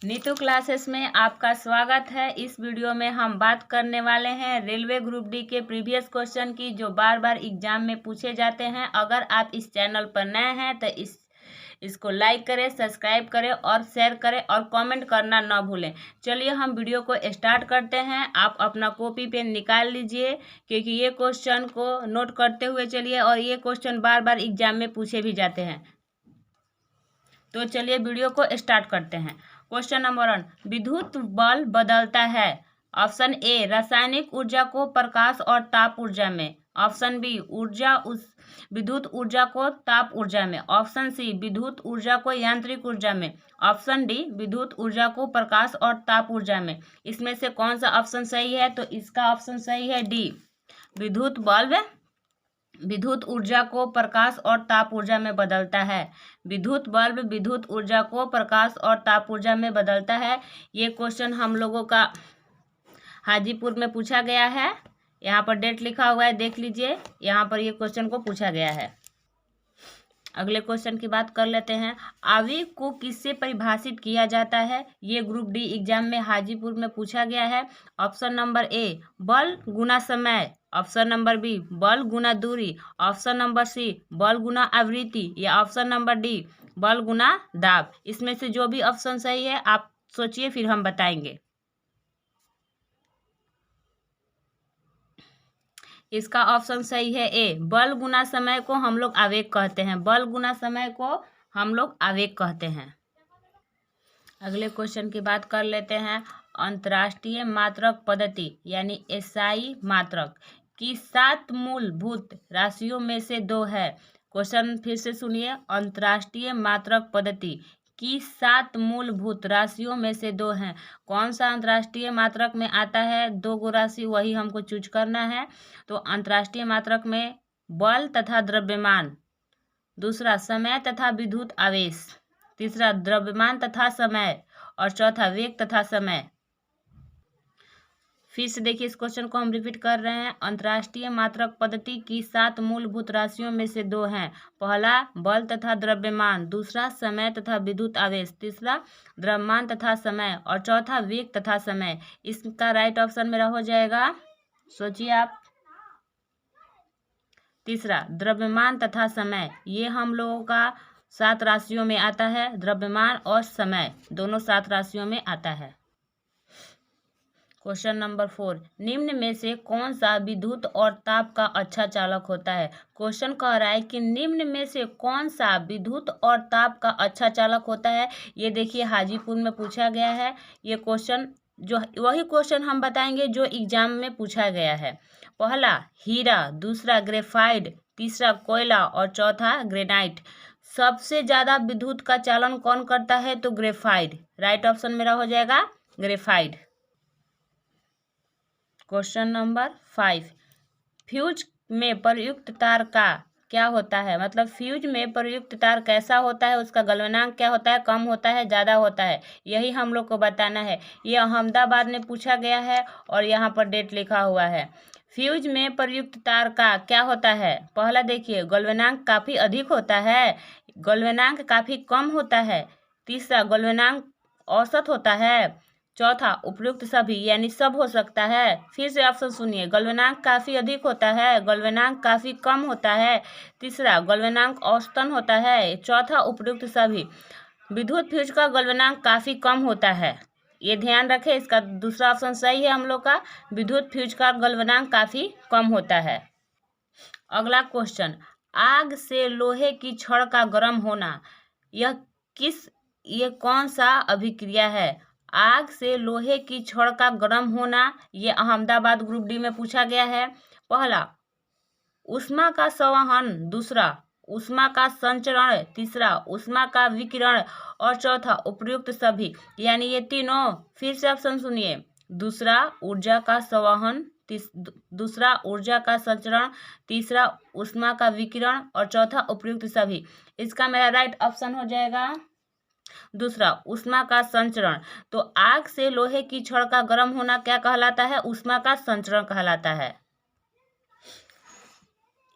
Neetu classes में आपका स्वागत है। इस वीडियो में हम बात करने वाले हैं रेलवे ग्रुप डी के प्रीवियस क्वेश्चन की, जो बार बार एग्जाम में पूछे जाते हैं। अगर आप इस चैनल पर नए हैं तो इसको लाइक करें, सब्सक्राइब करें और शेयर करें और कमेंट करना ना भूलें। चलिए हम वीडियो को स्टार्ट करते हैं। आप अपना कॉपी पेन निकाल लीजिए, क्योंकि ये क्वेश्चन को नोट करते हुए चलिए, और ये क्वेश्चन बार बार एग्जाम में पूछे भी जाते हैं। तो चलिए वीडियो को स्टार्ट करते हैं। क्वेश्चन नंबर 1, विद्युत बल बदलता है। ऑप्शन ए, रासायनिक ऊर्जा को प्रकाश और ताप ऊर्जा में। ऑप्शन बी, विद्युत ऊर्जा को ताप ऊर्जा में। ऑप्शन सी, विद्युत ऊर्जा को यांत्रिक ऊर्जा में। ऑप्शन डी, विद्युत ऊर्जा को प्रकाश और ताप ऊर्जा में। इसमें से कौन सा ऑप्शन सही है? तो इसका ऑप्शन सही है डी, विद्युत बल्ब विद्युत ऊर्जा को प्रकाश और ताप ऊर्जा में बदलता है। विद्युत बल्ब विद्युत ऊर्जा को प्रकाश और ताप ऊर्जा में बदलता है। ये क्वेश्चन हम लोगों का हाजीपुर में पूछा गया है। यहाँ पर डेट लिखा हुआ है, देख लीजिए। यहाँ पर ये क्वेश्चन को पूछा गया है। अगले क्वेश्चन की बात कर लेते हैं। आवेग को किससे परिभाषित किया जाता है? ये ग्रुप डी एग्जाम में हाजीपुर में पूछा गया है। ऑप्शन नंबर ए, बल गुना समय। ऑप्शन नंबर बी, बल गुना दूरी। ऑप्शन नंबर सी, बल गुना आवृत्ति। या ऑप्शन नंबर डी, बल गुना दाब। इसमें से जो भी ऑप्शन सही है आप सोचिए, फिर हम बताएंगे। इसका ऑप्शन सही है ए, बल गुना समय को हम लोग आवेग कहते हैं। बल गुना समय को हम लोग आवेग कहते हैं। अगले क्वेश्चन की बात कर लेते हैं। अंतर्राष्ट्रीय मात्रक पद्धति यानी एसआई मात्रक की 7 मूलभूत राशियों में से 2 है। क्वेश्चन फिर से सुनिए। अंतर्राष्ट्रीय मात्रक पद्धति की 7 मूलभूत राशियों में से 2 हैं। कौन सा अंतर्राष्ट्रीय मात्रक में आता है? 2 गो राशि, वही हमको चूज करना है। तो अंतर्राष्ट्रीय मात्रक में बल तथा द्रव्यमान, दूसरा समय तथा विद्युत आवेश, तीसरा द्रव्यमान तथा समय, और चौथा वेग तथा समय। फिर से देखिए, इस क्वेश्चन को हम रिपीट कर रहे हैं। अंतर्राष्ट्रीय मात्रक पद्धति की 7 मूलभूत राशियों में से 2 हैं। पहला बल तथा द्रव्यमान, दूसरा समय तथा विद्युत आवेश, तीसरा द्रव्यमान तथा समय, और चौथा वेग तथा समय। इसका राइट ऑप्शन मेरा हो जाएगा, सोचिए आप, तीसरा द्रव्यमान तथा समय। ये हम लोगों का 7 राशियों में आता है। द्रव्यमान और समय दोनों 7 राशियों में आता है। क्वेश्चन नंबर 4, निम्न में से कौन सा विद्युत और ताप का अच्छा चालक होता है? क्वेश्चन कह रहा है कि निम्न में से कौन सा विद्युत और ताप का अच्छा चालक होता है। ये देखिए हाजीपुर में पूछा गया है। ये क्वेश्चन वही क्वेश्चन हम बताएंगे जो एग्जाम में पूछा गया है। पहला हीरा, दूसरा ग्रेफाइट, तीसरा कोयला और चौथा ग्रेनाइट। सबसे ज्यादा विद्युत का चालन कौन करता है? तो ग्रेफाइट। राइट ऑप्शन मेरा हो जाएगा ग्रेफाइट। क्वेश्चन नंबर 5, फ्यूज में प्रयुक्त तार का क्या होता है? मतलब फ्यूज में प्रयुक्त तार कैसा होता है, उसका गलनांक क्या होता है, कम होता है, ज़्यादा होता है, यही हम लोग को बताना है। ये अहमदाबाद में पूछा गया है और यहाँ पर डेट लिखा हुआ है। फ्यूज में प्रयुक्त तार का क्या होता है? पहला देखिए, गलनांक काफ़ी अधिक होता है, गलनांक काफ़ी कम होता है, तीसरा गलनांक औसत होता है, चौथा उपयुक्त सभी यानी सब हो सकता है। फिर से ऑप्शन सुनिए, गलनांक काफ़ी अधिक होता है, गलनांक काफ़ी कम होता है, तीसरा गलनांक औसतन होता है, चौथा उपयुक्त सभी। विद्युत फ्यूज का गलनांक काफ़ी कम होता है, ये ध्यान रखें। इसका दूसरा ऑप्शन सही है हम लोग का, विद्युत फ्यूज का गलनांक काफ़ी कम होता है। अगला क्वेश्चन, आग से लोहे की छड़ का गर्म होना, ये कौन सा अभिक्रिया है? आग से लोहे की छड़ का गर्म होना, ये अहमदाबाद ग्रुप डी में पूछा गया है। पहला ऊष्मा का संवहन, दूसरा ऊष्मा का संचरण, तीसरा ऊष्मा का विकिरण, और चौथा उपयुक्त सभी यानी ये तीनों। फिर से ऑप्शन सुनिए, दूसरा ऊर्जा का संवहन, दूसरा ऊर्जा का संचरण, तीसरा ऊष्मा का विकिरण, और चौथा उपयुक्त सभी। इसका मेरा राइट ऑप्शन हो जाएगा दूसरा ऊष्मा का संचरण। तो आग से लोहे की छड़ का गर्म होना क्या कहलाता है? ऊष्मा का संचरण कहलाता है।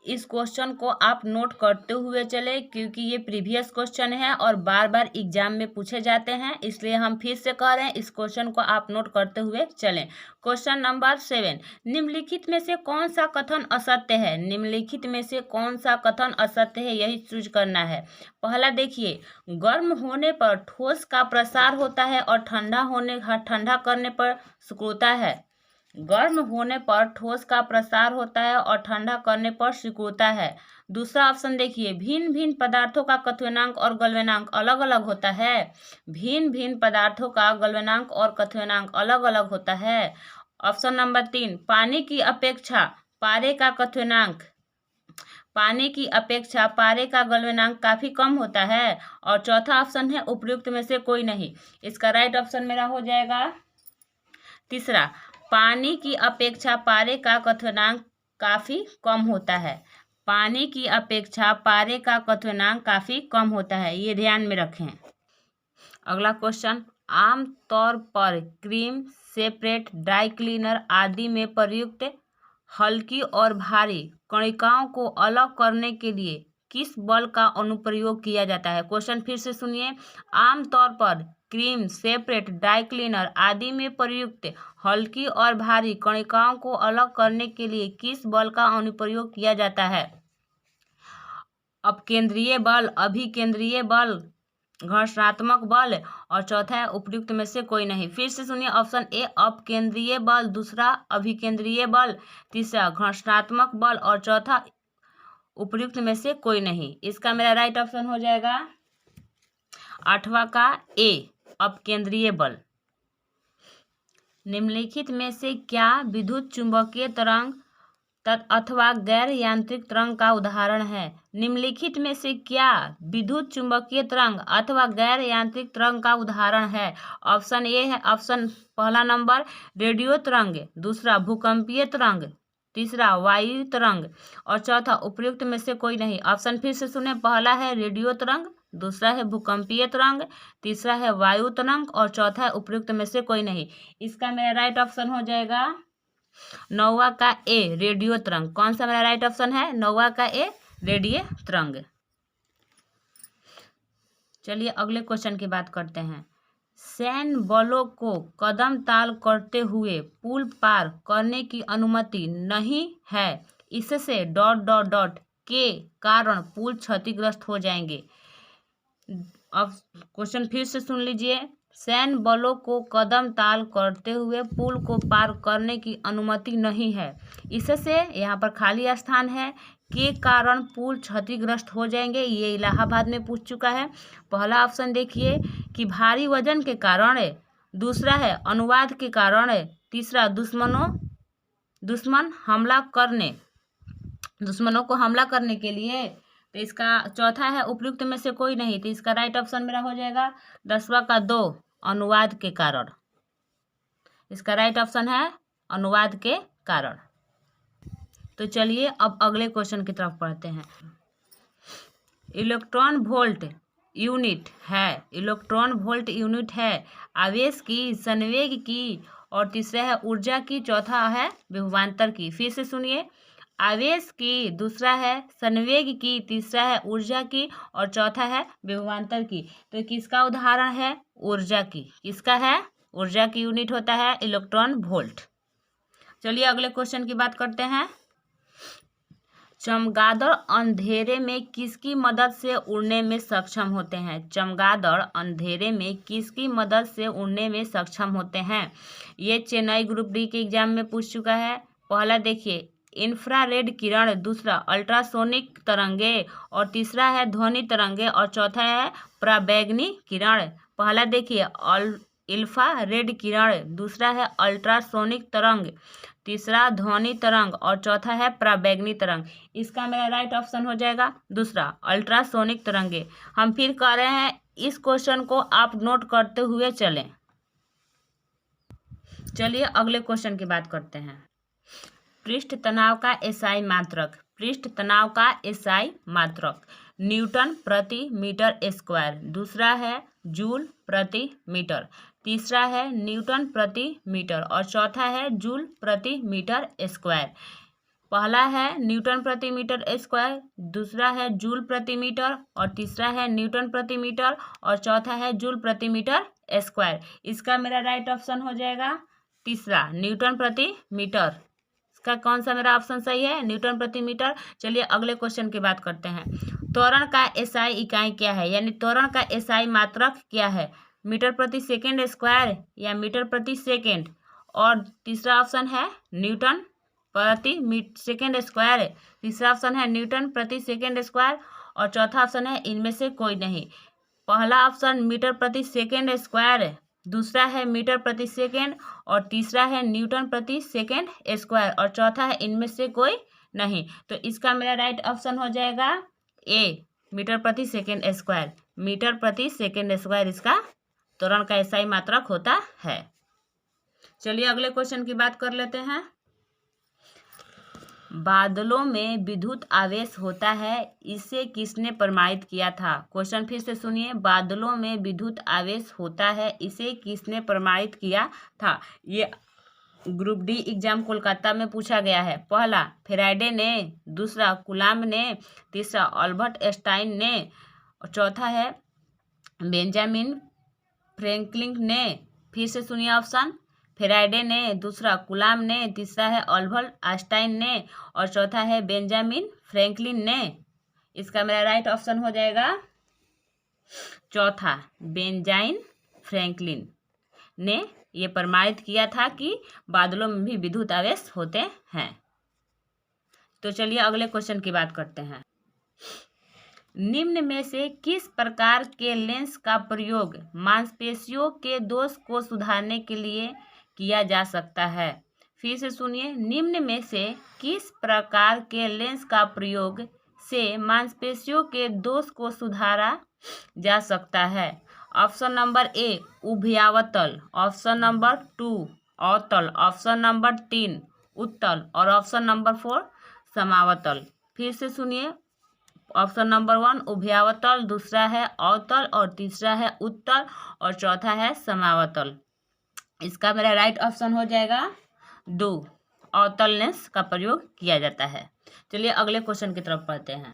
इस क्वेश्चन को आप नोट करते हुए चले, क्योंकि ये प्रीवियस क्वेश्चन है और बार बार एग्जाम में पूछे जाते हैं, इसलिए हम फिर से कह रहे हैं इस क्वेश्चन को आप नोट करते हुए चलें। क्वेश्चन नंबर 7, निम्नलिखित में से कौन सा कथन असत्य है? निम्नलिखित में से कौन सा कथन असत्य है, यही चूज करना है। पहला देखिए, गर्म होने पर ठोस का प्रसार होता है और ठंडा करने पर सिकुड़ता है। गर्म होने पर ठोस का प्रसार होता है और ठंडा करने पर सिकुड़ता है। दूसरा ऑप्शन देखिए, भिन्न भिन्न पदार्थों का क्वथनांक और गलनांक अलग अलग होता है। भिन्न भिन्न पदार्थों का गलनांक और क्वथनांक अलग अलग होता है। ऑप्शन नंबर 3, पानी की अपेक्षा पारे का गलनांक काफी कम होता है। और चौथा ऑप्शन है उपर्युक्त में से कोई नहीं। इसका राइट ऑप्शन मेरा हो जाएगा तीसरा, पानी की अपेक्षा पारे का क्वथनांक काफी कम होता है। पानी की अपेक्षा पारे का क्वथनांक काफी कम होता है, ये ध्यान में रखें। अगला क्वेश्चन, आमतौर पर क्रीम, सेपरेट, ड्राई क्लीनर आदि में प्रयुक्त हल्की और भारी कणिकाओं को अलग करने के लिए किस बल का अनुप्रयोग किया जाता है? क्वेश्चन फिर से सुनिए, आमतौर पर क्रीम, सेपरेट, ड्राई क्लीनर आदि में प्रयुक्त हल्की और भारी कणिकाओं को अलग करने के लिए किस बल का अनुप्रयोग किया जाता है? अपकेंद्रीय बल, अभिकेंद्रीय बल, घर्षणात्मक बल, और चौथा है उपर्युक्त में से कोई नहीं। फिर से सुनिए, ऑप्शन ए अपकेंद्रीय बल, दूसरा अभिकेंद्रीय बल, तीसरा घर्षणात्मक बल और चौथा उपर्युक्त में से कोई नहीं। इसका मेरा राइट ऑप्शन हो जाएगा 8वां का ए, अपकेंद्रीय बल। निम्नलिखित में से क्या विद्युत चुंबकीय तरंग अथवा गैर यांत्रिक तरंग का उदाहरण है? निम्नलिखित में से क्या विद्युत चुंबकीय तरंग अथवा गैर यांत्रिक तरंग का उदाहरण है? ऑप्शन ए है, ऑप्शन पहला नंबर रेडियो तरंग, दूसरा भूकंपीय तरंग, तीसरा वायु तरंग और चौथा उपर्युक्त में से कोई नहीं। ऑप्शन फिर से सुने, पहला है रेडियो तरंग, दूसरा है भूकंपीय तरंग, तीसरा है वायु तरंग और चौथा है उपर्युक्त में से कोई नहीं। इसका मेरा राइट ऑप्शन हो जाएगा 9वां का ए, रेडियो तरंग। कौन सा मेरा राइट ऑप्शन है? 9वां का ए, रेडियो तरंग। चलिए अगले क्वेश्चन की बात करते हैं। सैन्य बलों को कदम ताल करते हुए पुल पार करने की अनुमति नहीं है, इससे ... के कारण पुल क्षतिग्रस्त हो जाएंगे। अब क्वेश्चन फिर से सुन लीजिए, सैन्य बलों को कदम ताल करते हुए पुल को पार करने की अनुमति नहीं है, इससे यहाँ पर खाली स्थान है, के कारण पुल क्षतिग्रस्त हो जाएंगे। ये इलाहाबाद में पूछ चुका है। पहला ऑप्शन देखिए कि भारी वजन के कारण है, दूसरा है अनुवाद के कारण है, तीसरा दुश्मनों को हमला करने के लिए, तो इसका चौथा है उपर्युक्त में से कोई नहीं। तो इसका राइट ऑप्शन मेरा हो जाएगा 10वां का 2, अनुवाद के कारण। इसका राइट ऑप्शन है अनुवाद के कारण। तो चलिए अब अगले क्वेश्चन की तरफ पढ़ते हैं। इलेक्ट्रॉन वोल्ट यूनिट है आवेश की, संवेग की और तीसरा है ऊर्जा की, चौथा है विभवांतर की। फिर से सुनिए, आवेश की, दूसरा है संवेग की, तीसरा है ऊर्जा की और चौथा है विभवांतर की। तो किसका उदाहरण है? ऊर्जा की। किसका है? ऊर्जा की यूनिट होता है इलेक्ट्रॉन वोल्ट। चलिए अगले क्वेश्चन की बात करते हैं। चमगादड़ अंधेरे में किसकी मदद से उड़ने में सक्षम होते हैं? चमगादड़ अंधेरे में किसकी मदद से उड़ने में सक्षम होते हैं? ये चेन्नई ग्रुप डी के एग्जाम में पूछ चुका है। पहला देखिए इंफ्रारेड किरण, दूसरा अल्ट्रासोनिक तरंगे और तीसरा है ध्वनि तरंगे और चौथा है पराबैंगनी किरण। पहला देखिए अल्फा रेड किरण, दूसरा है अल्ट्रासोनिक तरंग, तीसरा ध्वनि तरंग और चौथा है पराबैंगनी तरंग। इसका मेरा राइट ऑप्शन हो जाएगा दूसरा, अल्ट्रासोनिक तरंगे। हम फिर कह रहे हैं इस क्वेश्चन को आप नोट करते हुए चलें। चलिए अगले क्वेश्चन की बात करते हैं। पृष्ठ तनाव का एसआई मात्रक न्यूटन प्रति मीटर स्क्वायर, दूसरा है जूल प्रति मीटर, तीसरा है न्यूटन प्रति मीटर और चौथा है जूल प्रति मीटर स्क्वायर। पहला है न्यूटन प्रति मीटर स्क्वायर, दूसरा है जूल प्रति मीटर और तीसरा है न्यूटन प्रति मीटर और चौथा है जूल प्रति मीटर स्क्वायर। इसका मेरा राइट ऑप्शन हो जाएगा तीसरा, न्यूटन प्रति मीटर। इसका कौन सा मेरा ऑप्शन सही है? न्यूटन प्रति मीटर। चलिए अगले क्वेश्चन की बात करते हैं। त्वरण का एसआई इकाई क्या है, यानी त्वरण का एसआई मात्रक क्या है? मीटर प्रति सेकेंड स्क्वायर या मीटर प्रति सेकेंड? और तीसरा ऑप्शन है न्यूटन प्रति सेकेंड स्क्वायर, तीसरा ऑप्शन है न्यूटन प्रति सेकेंड स्क्वायर और चौथा ऑप्शन है इनमें से कोई नहीं। पहला ऑप्शन मीटर प्रति सेकेंड स्क्वायर, दूसरा है मीटर प्रति सेकेंड और तीसरा है न्यूटन प्रति सेकेंड स्क्वायर और चौथा है इनमें से कोई नहीं। तो इसका मेरा राइट ऑप्शन हो जाएगा ए, मीटर प्रति सेकेंड स्क्वायर। मीटर प्रति सेकेंड स्क्वायर इसका त्वरण का एसआई मात्रक होता है। चलिए अगले क्वेश्चन की बात कर लेते हैं। बादलों में विद्युत आवेश होता है, इसे किसने प्रमाणित किया था? क्वेश्चन फिर से सुनिए। बादलों में विद्युत आवेश होता है, इसे किसने प्रमाणित किया था? ये ग्रुप डी एग्जाम कोलकाता में पूछा गया है। पहला फैराडे ने, दूसरा कूलॉम्ब ने, तीसरा अल्बर्ट आइंस्टाइन ने और चौथा है बेंजामिन फ्रैंकलिन ने। फिर से सुनिए ऑप्शन। फैराडे ने, दूसरा कूलॉम्ब ने, तीसरा है अल्बर्ट आइंस्टाइन ने और चौथा है बेंजामिन फ्रैंकलिन ने। इसका मेरा राइट ऑप्शन हो जाएगा चौथा, बेंजामिन फ्रैंकलिन ने ये प्रमाणित किया था कि बादलों में भी विद्युत आवेश होते हैं। तो चलिए अगले क्वेश्चन की बात करते हैं। निम्न में से किस प्रकार के लेंस का प्रयोग मांसपेशियों के दोष को सुधारने के लिए किया जा सकता है? फिर से सुनिए। निम्न में से किस प्रकार के लेंस का प्रयोग से मांसपेशियों के दोष को सुधारा जा सकता है? ऑप्शन नंबर ए उभयावतल, ऑप्शन नंबर 2 अवतल, ऑप्शन नंबर 3 उत्तल और ऑप्शन नंबर 4 समावतल। फिर से सुनिए। ऑप्शन नंबर 1 उभयावतल, दूसरा है अवतल और तीसरा है उत्तल और चौथा है समावतल। इसका मेरा राइट ऑप्शन हो जाएगा 2, अवतल लेंस का प्रयोग किया जाता है। चलिए अगले क्वेश्चन की तरफ पढ़ते हैं।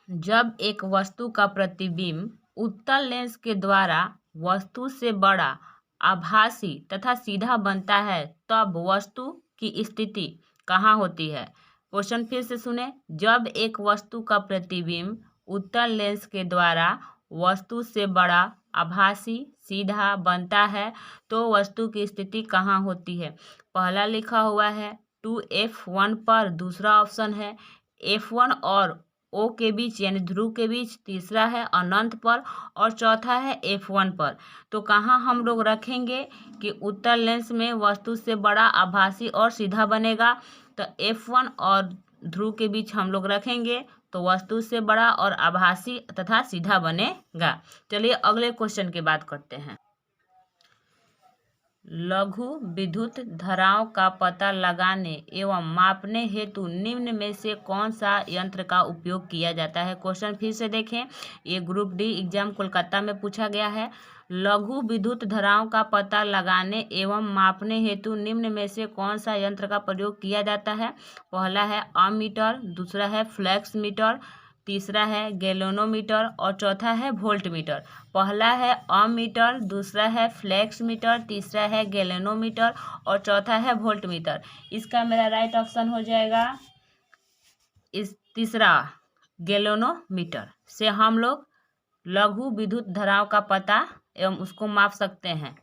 जब एक वस्तु का प्रतिबिंब उत्तल लेंस के द्वारा वस्तु से बड़ा, आभासी तथा सीधा बनता है, तब वस्तु की स्थिति कहाँ होती है? क्वेश्चन फिर से सुने। जब एक वस्तु का प्रतिबिंब उत्तल लेंस के द्वारा वस्तु से बड़ा, आभासी, सीधा बनता है तो वस्तु की स्थिति कहाँ होती है? पहला लिखा हुआ है 2F1 पर, दूसरा ऑप्शन है F1 और O के बीच यानी ध्रुव के बीच, तीसरा है अनंत पर और चौथा है F1 पर। तो कहाँ हम लोग रखेंगे कि उत्तल लेंस में वस्तु से बड़ा, आभासी और सीधा बनेगा? तो F1 और ध्रुव के बीच हम लोग रखेंगे तो वस्तु से बड़ा और आभासी तथा सीधा बनेगा। चलिए अगले क्वेश्चन की बात करते हैं। लघु विद्युत धाराओं का पता लगाने एवं मापने हेतु निम्न में से कौन सा यंत्र का उपयोग किया जाता है? क्वेश्चन फिर से देखें। ये ग्रुप डी एग्जाम कोलकाता में पूछा गया है। लघु विद्युत धाराओं का पता लगाने एवं मापने हेतु निम्न में से कौन सा यंत्र का प्रयोग किया जाता है? पहला है अमीटर, दूसरा है फ्लैक्स मीटर, तीसरा है गैल्वेनोमीटर और चौथा है वोल्ट मीटर। पहला है अमीटर, दूसरा है फ्लैक्स मीटर, तीसरा है गैल्वेनोमीटर और चौथा है वोल्ट मीटर। इसका मेरा राइट ऑप्शन हो जाएगा इस तीसरा, गैल्वेनोमीटर से हम लोग लघु विद्युत धाराओं का पता एवं उसको माप सकते हैं।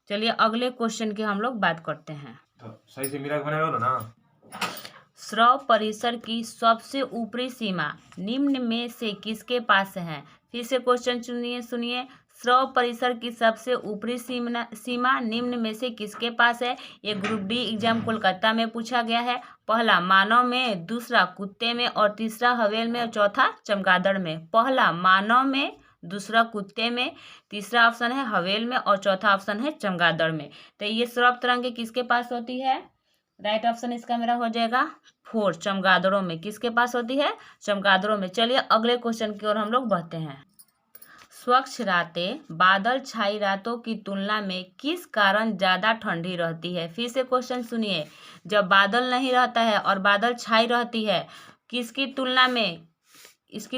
चलिए अगले क्वेश्चन की हम लोग बात करते हैं। तो सही से मिला बनाया ना। स्रव परिसर की सबसे ऊपरी सीमा निम्न में से किसके पास है? फिर से क्वेश्चन सुनिए। स्रव परिसर की सबसे ऊपरी सीमा निम्न में से किसके पास है? ये ग्रुप डी एग्जाम कोलकाता में पूछा गया है। पहला मानव में, दूसरा कुत्ते में और तीसरा हवेल में और चौथा चमगादड़ में। पहला मानव में, दूसरा कुत्ते में, तीसरा ऑप्शन है हवेल में और चौथा ऑप्शन है चमगादड़ में। तो ये स्रव तरंगे किसके पास होती है? राइट ऑप्शन इसका मेरा हो जाएगा 4, चमगादड़ों में। किसके पास होती है? चमगादड़ों में। चलिए अगले क्वेश्चन की ओर हम लोग बढ़ते हैं। स्वच्छ रातें बादल छाई रातों की तुलना में किस कारण ज़्यादा ठंडी रहती है। फिर से क्वेश्चन सुनिए, जब बादल नहीं रहता है और बादल छाई रहती है, इसकी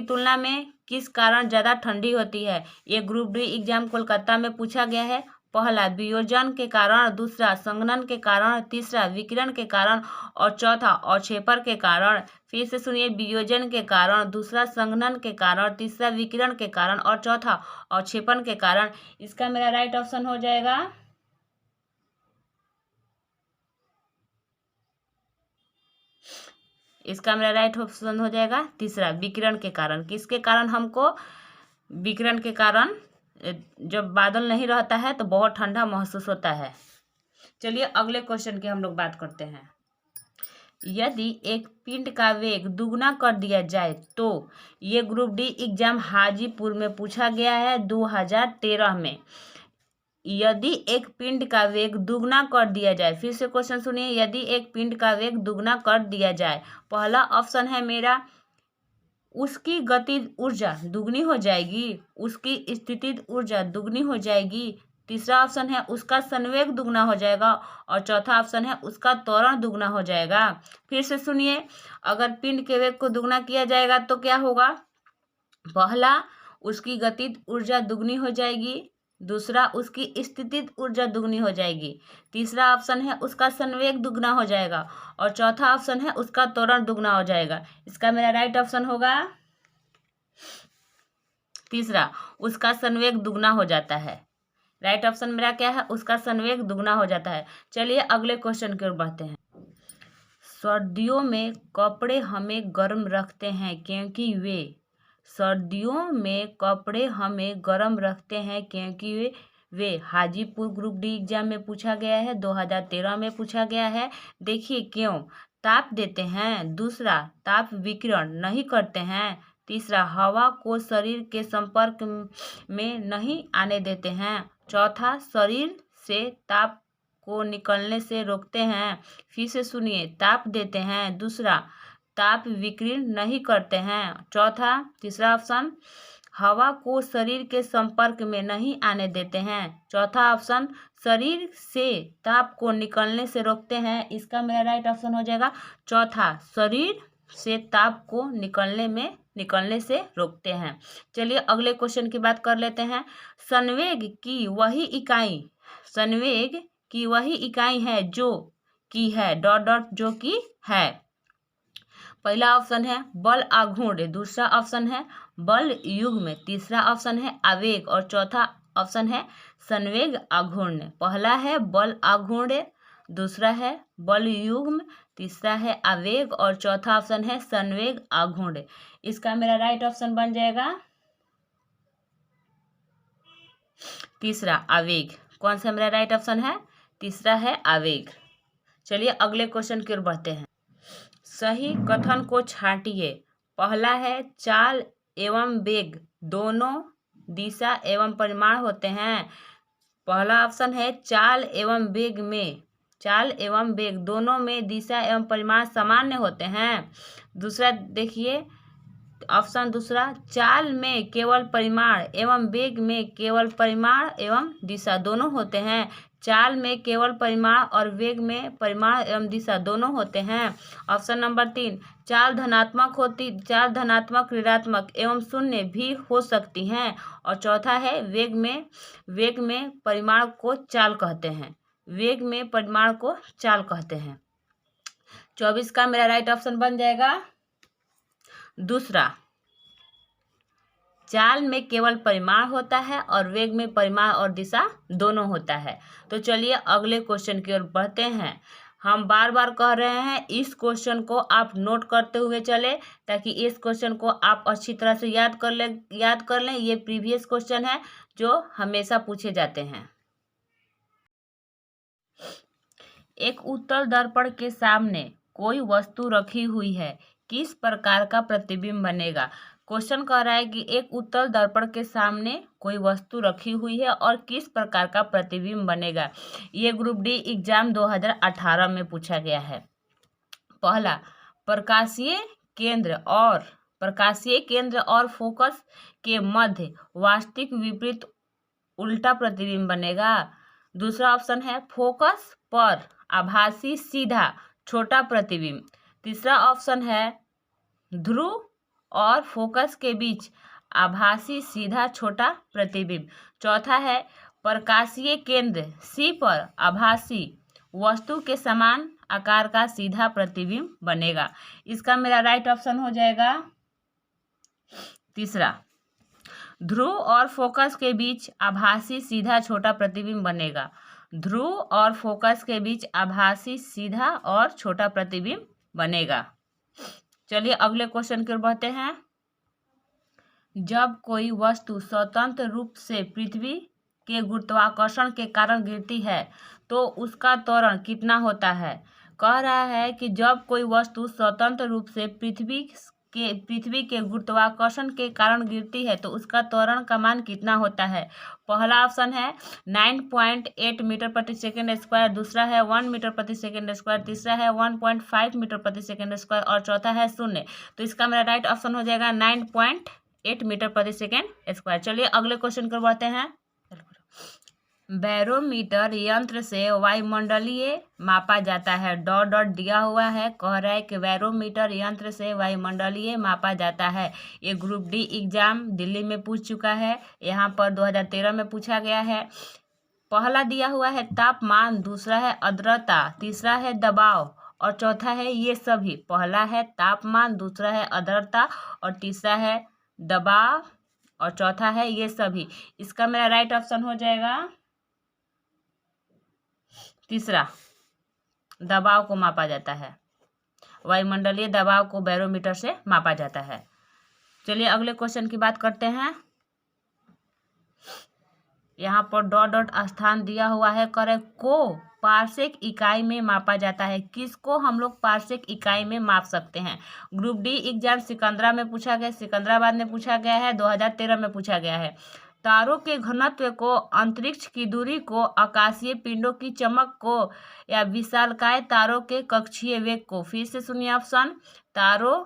तुलना में किस कारण ज़्यादा ठंडी होती है। ये ग्रुप डी एग्जाम कोलकाता में पूछा गया है। पहला वियोजन के कारण, दूसरा संघनन के कारण, तीसरा विकिरण के कारण और चौथा अवक्षेपण के कारण। फिर से सुनिए, वियोजन के कारण, दूसरा संघनन के कारण, तीसरा विकिरण के कारण और चौथा अवक्षेपण के कारण। इसका मेरा राइट ऑप्शन हो जाएगा तीसरा, विकिरण के कारण। किसके कारण हमको? विकिरण के कारण। जब बादल नहीं रहता है तो बहुत ठंडा महसूस होता है। चलिए अगले क्वेश्चन की हम लोग बात करते हैं। यदि एक पिंड का वेग दुगना कर दिया जाए तो, ये ग्रुप डी एग्जाम हाजीपुर में पूछा गया है 2013 में। यदि एक पिंड का वेग दुगना कर दिया जाए, फिर से क्वेश्चन सुनिए, यदि एक पिंड का वेग दुगना कर दिया जाए, पहला ऑप्शन है मेरा उसकी गतिज ऊर्जा दुगनी हो जाएगी, उसकी स्थितिज ऊर्जा दुगनी हो जाएगी, तीसरा ऑप्शन है उसका संवेग दुगना हो जाएगा और चौथा ऑप्शन है उसका त्वरण दुगना हो जाएगा। फिर से सुनिए, अगर पिंड के वेग को दुगना किया जाएगा तो क्या होगा? पहला, उसकी गतिज ऊर्जा दुगनी हो जाएगी, दूसरा उसकी स्थितिज ऊर्जा दुगनी हो जाएगी, तीसरा ऑप्शन है उसका संवेग दुगना हो जाएगा और चौथा ऑप्शन है उसका त्वरण दुगना हो जाएगा। इसका मेरा राइट ऑप्शन होगा तीसरा, उसका संवेग दुगना हो जाता है। राइट ऑप्शन मेरा क्या है? उसका संवेग दुगना हो जाता है। चलिए अगले क्वेश्चन की ओर बढ़ते हैं। सर्दियों में कपड़े हमें गर्म रखते हैं क्योंकि वे हाजीपुर ग्रुप डी एग्जाम में पूछा गया है, 2013 में पूछा गया है। देखिए क्यों? ताप देते हैं, दूसरा ताप विकिरण नहीं करते हैं, तीसरा हवा को शरीर के संपर्क में नहीं आने देते हैं, चौथा शरीर से ताप को निकलने से रोकते हैं। फिर से सुनिए, ताप देते हैं, दूसरा ताप विकिरण नहीं करते हैं, चौथा तीसरा ऑप्शन हवा को शरीर के संपर्क में नहीं आने देते हैं, चौथा ऑप्शन शरीर से ताप को निकलने से रोकते हैं। इसका मेरा राइट ऑप्शन हो जाएगा चौथा, शरीर से ताप को निकलने से रोकते हैं। चलिए अगले क्वेश्चन की बात कर लेते हैं। संवेग की वही इकाई है जो कि है ... जो कि है। पहला ऑप्शन है बल आघूर्ण, दूसरा ऑप्शन है बल युग्म, तीसरा ऑप्शन है आवेग और चौथा ऑप्शन है संवेग आघूर्ण। पहला है बल आघूर्ण, दूसरा है बल युग्म, तीसरा है आवेग और चौथा ऑप्शन है संवेग आघूर्ण। इसका मेरा राइट ऑप्शन बन जाएगा तीसरा, आवेग। कौन सा मेरा राइट ऑप्शन है? तीसरा है आवेग। चलिए अगले क्वेश्चन की ओर बढ़ते हैं। सही कथन को छांटिए। पहला है चाल एवं वेग दोनों दिशा एवं परिमाण होते हैं। पहला ऑप्शन है चाल एवं वेग दोनों में दिशा एवं परिमाण सामान्य होते हैं। दूसरा देखिए ऑप्शन दूसरा, चाल में केवल परिमाण एवं वेग में केवल परिमाण एवं दिशा दोनों होते हैं। चाल में केवल परिमाण और वेग में परिमाण एवं दिशा दोनों होते हैं। ऑप्शन नंबर 3, चाल धनात्मक ऋणात्मक एवं शून्य भी हो सकती हैं। और चौथा है वेग में परिमाण को चाल कहते हैं। 24 का मेरा राइट ऑप्शन बन जाएगा दूसरा, चाल में केवल परिमाण होता है और वेग में परिमाण और दिशा दोनों होता है। तो चलिए अगले क्वेश्चन की ओर बढ़ते हैं। हम बार बार कह रहे हैं इस क्वेश्चन को आप नोट करते हुए चले, ताकि इस क्वेश्चन को आप अच्छी तरह से याद कर लें। ये प्रीवियस क्वेश्चन है जो हमेशा पूछे जाते हैं। एक उत्तल दर्पण के सामने कोई वस्तु रखी हुई है, किस प्रकार का प्रतिबिंब बनेगा। क्वेश्चन कह रहा है कि एक उत्तल दर्पण के सामने कोई वस्तु रखी हुई है और किस प्रकार का प्रतिबिंब बनेगा। ये ग्रुप डी एग्जाम 2018 में पूछा गया है। पहला, प्रकाशीय केंद्र और प्रकाशीय केंद्र और फोकस के मध्य वास्तविक विपरीत उल्टा प्रतिबिंब बनेगा। दूसरा ऑप्शन है फोकस पर आभासी सीधा छोटा प्रतिबिंब। तीसरा ऑप्शन है ध्रुव और फोकस के बीच आभासी सीधा छोटा प्रतिबिंब। चौथा है प्रकाशीय केंद्र C पर आभासी वस्तु के समान आकार का सीधा प्रतिबिंब बनेगा। इसका मेरा राइट ऑप्शन हो जाएगा तीसरा, ध्रुव और फोकस के बीच आभासी सीधा छोटा प्रतिबिंब बनेगा। ध्रुव और फोकस के बीच आभासी सीधा और छोटा प्रतिबिंब बनेगा। चलिए अगले क्वेश्चन की ओर बढ़ते हैं। जब कोई वस्तु स्वतंत्र रूप से पृथ्वी के गुरुत्वाकर्षण के कारण गिरती है तो उसका त्वरण कितना होता है। कह रहा है कि जब कोई वस्तु स्वतंत्र रूप से पृथ्वी के गुरुत्वाकर्षण के कारण गिरती है तो उसका त्वरण का मान कितना होता है। पहला ऑप्शन है 9.8 मीटर प्रति सेकंड स्क्वायर, दूसरा है 1 मीटर प्रति सेकंड स्क्वायर, तीसरा है 1.5 मीटर प्रति सेकंड स्क्वायर और चौथा है 0। तो इसका मेरा राइट ऑप्शन हो जाएगा 9.8 मीटर प्रति सेकंड स्क्वायर। चलिए अगले क्वेश्चन को बढ़ते हैं। बैरोमीटर यंत्र से वायुमंडलीय मापा जाता है। डॉट डॉट दिया हुआ है, कह रहा है कि बैरोमीटर यंत्र से वायुमंडलीय मापा जाता है। ये ग्रुप डी एग्जाम दिल्ली में पूछ चुका है, यहाँ पर 2013 में पूछा गया है। पहला दिया हुआ है तापमान, दूसरा है आर्द्रता, तीसरा है दबाव और चौथा है ये सभी। पहला है तापमान, दूसरा है आर्द्रता और तीसरा है दबाव और चौथा है ये सभी। इसका मेरा राइट ऑप्शन हो जाएगा तीसरा, दबाव को मापा जाता है। वायुमंडलीय दबाव को बैरोमीटर से मापा जाता है। चलिए अगले क्वेश्चन की बात करते हैं। यहाँ पर डॉट डॉट स्थान दिया हुआ है, करे को पार्सेक इकाई में मापा जाता है। किसको हम लोग पार्सेक इकाई में माप सकते हैं। ग्रुप डी एग्जाम सिकंदरा में पूछा गया, सिकंदराबाद में पूछा गया है, 2013 में पूछा गया है। तारों के घनत्व को, अंतरिक्ष की दूरी को, आकाशीय पिंडों की चमक को या विशालकाय तारों के कक्षीय वेग को। फिर से सुनिए ऑप्शन, तारों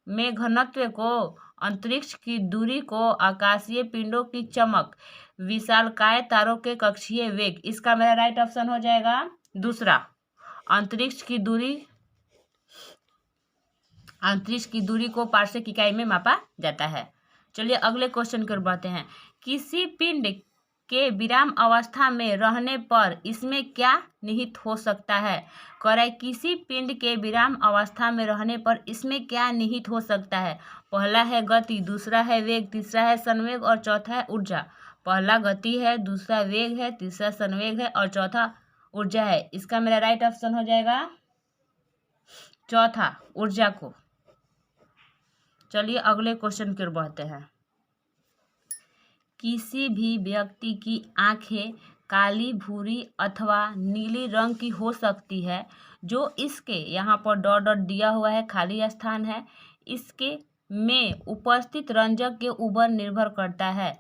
में घनत्व को, अंतरिक्ष की दूरी को, आकाशीय पिंडों की चमक, विशालकाय तारों के कक्षीय वेग। इसका मेरा राइट ऑप्शन हो जाएगा दूसरा, अंतरिक्ष की दूरी को पार्सेक इकाई में मापा जाता है। चलिए अगले क्वेश्चन की ओर बढ़ते हैं। किसी पिंड के विराम अवस्था में रहने पर इसमें क्या निहित हो सकता है। कह रहा है किसी पिंड के विराम अवस्था में रहने पर इसमें क्या निहित हो सकता है। पहला है गति, दूसरा है वेग, तीसरा है संवेग और चौथा है ऊर्जा। पहला गति है, दूसरा वेग है, तीसरा संवेग है और चौथा ऊर्जा है। इसका मेरा राइट ऑप्शन हो जाएगा चौथा, ऊर्जा को। चलिए अगले क्वेश्चन की ओर बढ़ते हैं। किसी भी व्यक्ति की आंखें काली, भूरी अथवा नीली रंग की हो सकती है जो इसके, यहाँ पर डॉट डॉट दिया हुआ है, खाली स्थान है, इसके में उपस्थित रंजक के ऊपर निर्भर करता है।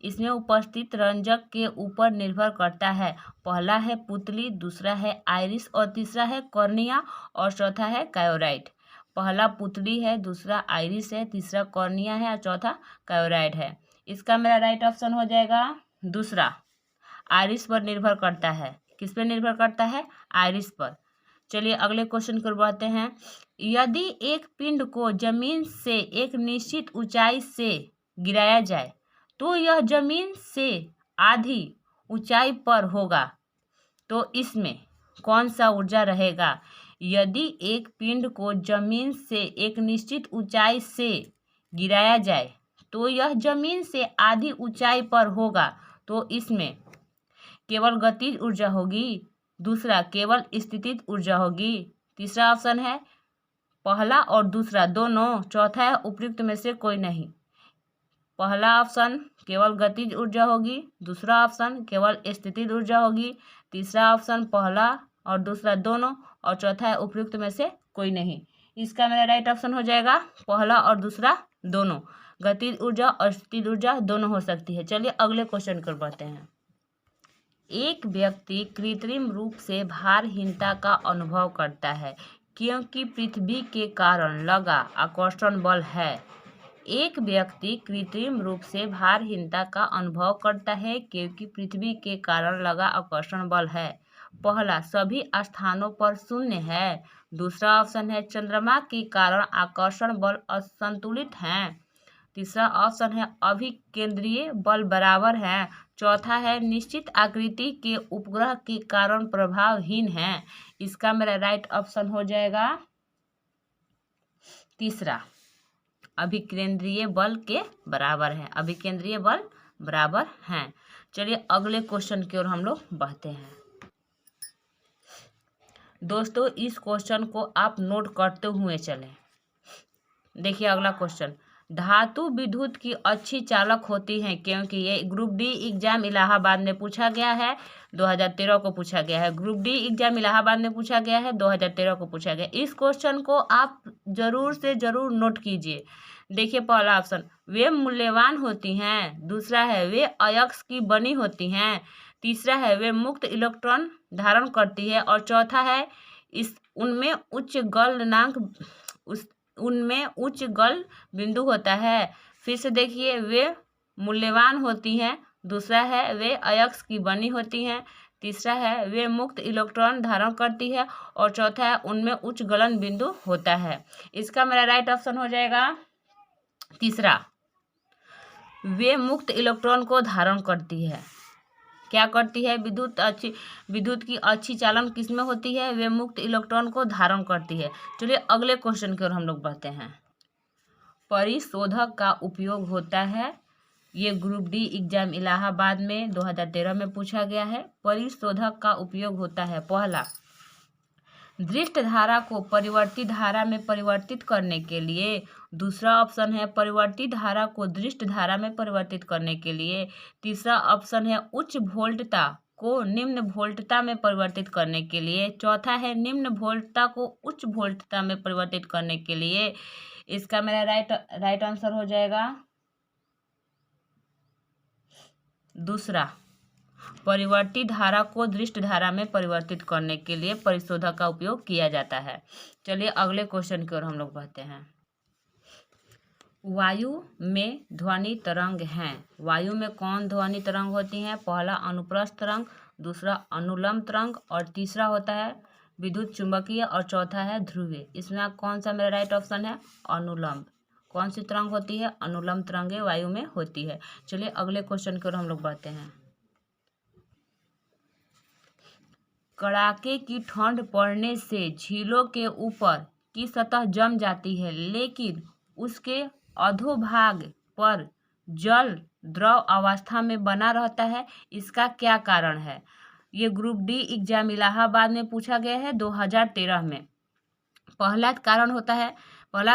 इसमें उपस्थित रंजक के ऊपर निर्भर करता है। पहला है पुतली, दूसरा है आइरिस और तीसरा है कॉर्निया और चौथा है कायोराइड। पहला पुतली है, दूसरा आइरिस है, तीसरा कॉर्निया है और चौथा कायोराइड है। इसका मेरा राइट ऑप्शन हो जाएगा दूसरा, आइरिस पर निर्भर करता है। किस पर निर्भर करता है, आइरिस पर। चलिए अगले क्वेश्चन की ओर बढ़ते हैं। यदि एक पिंड को जमीन से एक निश्चित ऊंचाई से गिराया जाए तो यह जमीन से आधी ऊंचाई पर होगा, तो इसमें कौन सा ऊर्जा रहेगा। यदि एक पिंड को जमीन से एक निश्चित ऊंचाई से गिराया जाए तो यह जमीन से आधी ऊंचाई पर होगा, तो इसमें केवल गतिज ऊर्जा होगी, दूसरा केवल स्थितिज ऊर्जा होगी, तीसरा ऑप्शन है पहला और दूसरा दोनों, चौथा है उपयुक्त में से कोई नहीं। पहला ऑप्शन केवल गतिज ऊर्जा होगी, दूसरा ऑप्शन केवल स्थितिज ऊर्जा होगी, तीसरा ऑप्शन पहला और दूसरा दोनों और चौथा है उपयुक्त में से कोई नहीं। इसका मेरा राइट ऑप्शन हो जाएगा पहला और दूसरा दोनों, गतिज ऊर्जा और स्थितिज ऊर्जा दोनों हो सकती है। चलिए अगले क्वेश्चन कर बढ़ते हैं। एक व्यक्ति कृत्रिम रूप से भारहीनता का अनुभव करता है क्योंकि पृथ्वी के कारण लगा आकर्षण बल है। एक व्यक्ति कृत्रिम रूप से भारहीनता का अनुभव करता है क्योंकि पृथ्वी के कारण लगा आकर्षण बल है। पहला, सभी स्थानों पर शून्य है। दूसरा ऑप्शन है चंद्रमा के कारण आकर्षण बल असंतुलित है। तीसरा ऑप्शन है अभिकेंद्रीय बल बराबर है। चौथा है निश्चित आकृति के उपग्रह के कारण प्रभावहीन है। इसका मेरा राइट ऑप्शन हो जाएगा तीसरा, अभिकेंद्रीय बल के बराबर है। अभिकेंद्रीय बल बराबर हैं। चलिए अगले क्वेश्चन की ओर हम लोग बढ़ते हैं। दोस्तों इस क्वेश्चन को आप नोट करते हुए चलें। देखिए अगला क्वेश्चन, धातु विद्युत की अच्छी चालक होती हैं क्योंकि ये ग्रुप डी एग्जाम इलाहाबाद में पूछा गया है, 2013 को पूछा गया है। ग्रुप डी एग्जाम इलाहाबाद में पूछा गया है, 2013 को पूछा गया। इस क्वेश्चन को आप जरूर से जरूर नोट कीजिए। देखिए पहला ऑप्शन, वे मूल्यवान होती हैं। दूसरा है वे अयस्क की बनी होती हैं। तीसरा है वे मुक्त इलेक्ट्रॉन धारण करती है। और चौथा है उनमें उच्च गल बिंदु होता है। फिर से देखिए, वे मूल्यवान होती हैं। दूसरा है वे अयस्क की बनी होती हैं। तीसरा है वे मुक्त इलेक्ट्रॉन धारण करती है। और चौथा है उनमें उच्च गलन बिंदु होता है। इसका मेरा राइट ऑप्शन हो जाएगा तीसरा, वे मुक्त इलेक्ट्रॉन को धारण करती है। क्या करती है? विद्युत की अच्छी चालन किसमें होती है? वे मुक्त इलेक्ट्रॉन को धारण करती है। चलिए अगले क्वेश्चन की ओर हम लोग बढ़ते हैं। परिशोधक का उपयोग होता है, ये ग्रुप डी एग्जाम इलाहाबाद में 2013 में पूछा गया है। परिशोधक का उपयोग होता है, पहला, दृष्ट धारा को परिवर्ती धारा में परिवर्तित करने के लिए। दूसरा ऑप्शन है परिवर्ती धारा को दृष्ट धारा में परिवर्तित करने के लिए। तीसरा ऑप्शन है उच्च वोल्टता को निम्न वोल्टता में परिवर्तित करने के लिए। चौथा है निम्न वोल्टता को उच्च वोल्टता में परिवर्तित करने के लिए। इसका मेरा राइट आंसर हो जाएगा दूसरा, परिवर्ती धारा को दृष्ट धारा में परिवर्तित करने के लिए परिशोधक का उपयोग किया जाता है। चलिए अगले क्वेश्चन की ओर हम लोग बढ़ते हैं। वायु में ध्वनि तरंग हैं। वायु में कौन ध्वनि तरंग होती हैं? पहला अनुप्रस्थ तरंग, दूसरा अनुलंब तरंग और तीसरा होता है विद्युत चुंबकीय और चौथा है ध्रुवीय। इसमें कौन सा मेरा राइट ऑप्शन है? अनुलंब। कौन सी तरंग होती है? अनुलंब तरंगे वायु में होती है। चलिए अगले क्वेश्चन की ओर हम लोग बढ़ते हैं। कड़ाके की ठंड पड़ने से झीलों के ऊपर की सतह जम जाती है, लेकिन उसके अधोभाग पर जल द्रव अवस्था में बना रहता है। इसका क्या कारण है? ये ग्रुप डी एग्जाम इलाहाबाद में पूछा गया है 2013 में। पहला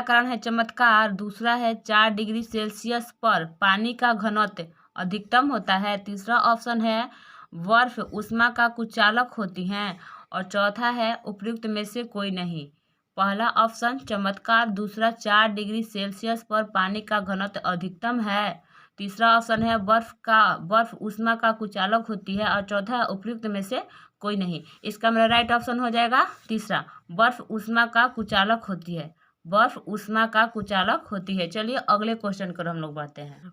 कारण है चमत्कार। दूसरा है 4 डिग्री सेल्सियस पर पानी का घनत्व अधिकतम होता है। तीसरा ऑप्शन है बर्फ ऊष्मा का कुचालक होती हैं। और चौथा है उपयुक्त में से कोई नहीं। पहला ऑप्शन चमत्कार, दूसरा 4 डिग्री सेल्सियस पर पानी का घनत्व अधिकतम है, तीसरा ऑप्शन है बर्फ ऊष्मा का कुचालक होती है और चौथा उपयुक्त में से कोई नहीं। इसका मेरा राइट ऑप्शन हो जाएगा तीसरा, बर्फ ऊष्मा का कुचालक होती है। बर्फ ऊष्मा का कुचालक होती है। चलिए अगले क्वेश्चन पर हम लोग बढ़ते हैं।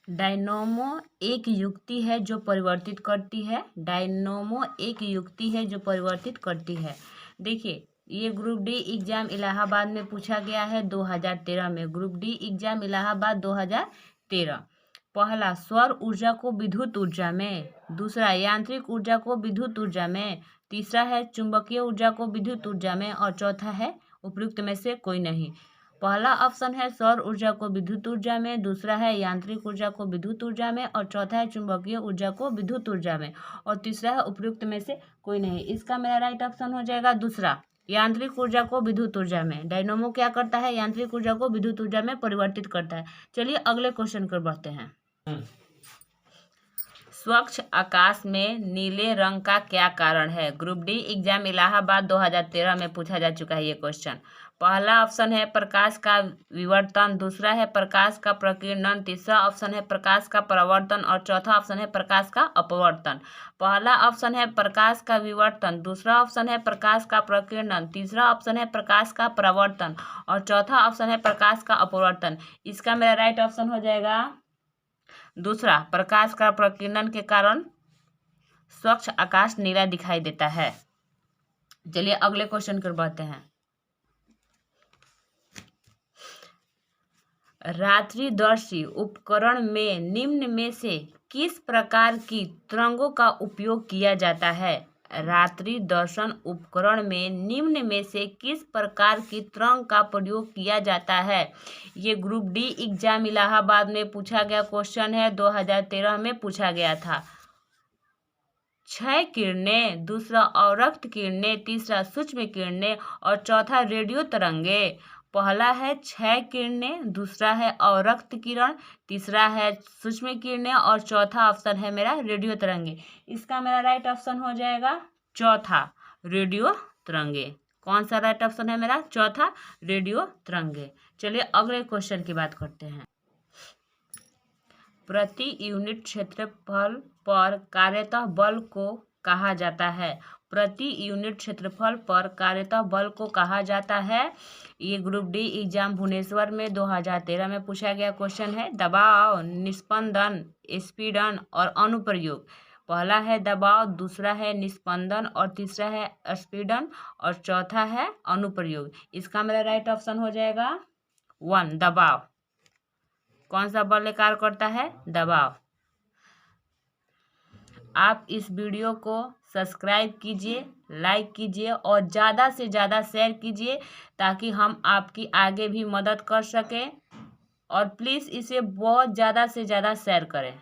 डायनोमो एक युक्ति है जो परिवर्तित करती है। डायनोमो एक युक्ति है जो परिवर्तित करती है। देखिए ये ग्रुप डी एग्जाम इलाहाबाद में पूछा गया है 2013 में। Group D exam Allahabad 2013। पहला सौर ऊर्जा को विद्युत ऊर्जा में, दूसरा यांत्रिक ऊर्जा को विद्युत ऊर्जा में, तीसरा है चुंबकीय ऊर्जा को विद्युत ऊर्जा में और चौथा है उपयुक्त में से कोई नहीं। पहला ऑप्शन है सौर ऊर्जा को विद्युत ऊर्जा में, दूसरा है यांत्रिक ऊर्जा को विद्युत ऊर्जा में और चौथा है चुंबकीय ऊर्जा को विद्युत ऊर्जा में और तीसरा है उपयुक्त में से कोई नहीं। इसका मेरा राइट ऑप्शन हो जाएगा दूसरा, यांत्रिक ऊर्जा को विद्युत ऊर्जा में। डायनोमो क्या करता है? यांत्रिक ऊर्जा को विद्युत ऊर्जा में परिवर्तित करता है। चलिए अगले क्वेश्चन पर बढ़ते हैं। स्वच्छ आकाश में नीले रंग का क्या कारण है? ग्रुप डी एग्जाम इलाहाबाद 2013 में पूछा जा चुका है ये क्वेश्चन। पहला ऑप्शन है प्रकाश का विवर्तन, दूसरा है प्रकाश का प्रकीर्णन, तीसरा ऑप्शन है प्रकाश का परावर्तन और चौथा ऑप्शन है प्रकाश का अपवर्तन। पहला ऑप्शन है प्रकाश का विवर्तन, दूसरा ऑप्शन है प्रकाश का प्रकीर्णन, तीसरा ऑप्शन है प्रकाश का परावर्तन और चौथा ऑप्शन है प्रकाश का अपवर्तन। इसका मेरा राइट ऑप्शन हो जाएगा दूसरा, प्रकाश का प्रकीर्णन के कारण स्वच्छ आकाश नीला दिखाई देता है। चलिए अगले क्वेश्चन की ओर बढ़ते हैं। रात्रिदर्शी उपकरण में निम्न में से किस प्रकार की तरंगों का उपयोग किया जाता है? रात्रि दर्शन उपकरण में निम्न में से किस प्रकार की तरंग का प्रयोग किया जाता है? ये ग्रुप डी एग्जाम इलाहाबाद में पूछा गया क्वेश्चन है, 2013 में पूछा गया था। क्षय किरणें, दूसरा अवरक्त किरणें, तीसरा सूक्ष्म किरणें और चौथा रेडियो तरंगे। पहला है क्षय किरणें, दूसरा है अवरक्त किरण, तीसरा है सूक्ष्म किरणें और चौथा ऑप्शन है मेरा रेडियो तरंगे। इसका मेरा राइट ऑप्शन हो जाएगा चौथा, रेडियो तरंगे। कौन सा राइट ऑप्शन है मेरा? चौथा, रेडियो तरंगे। चलिए अगले क्वेश्चन की बात करते हैं। प्रति यूनिट क्षेत्रफल पर कार्यतः बल को कहा जाता है? प्रति यूनिट क्षेत्रफल पर कार्यतः बल को कहा जाता है। ये ग्रुप डी एग्जाम भुवनेश्वर में 2013 में पूछा गया क्वेश्चन है। दबाव, निस्पंदन, स्पीडन और अनुप्रयोग। पहला है दबाव, दूसरा है निस्पंदन और तीसरा है स्पीडन और चौथा है अनुप्रयोग। इसका मेरा राइट ऑप्शन हो जाएगा 1, दबाव। कौन सा बल कार्य करता है? दबाव। आप इस वीडियो को सब्सक्राइब कीजिए, लाइक कीजिए और ज़्यादा से ज़्यादा शेयर कीजिए ताकि हम आपकी आगे भी मदद कर सकें। और प्लीज़ इसे बहुत ज़्यादा से ज़्यादा शेयर करें।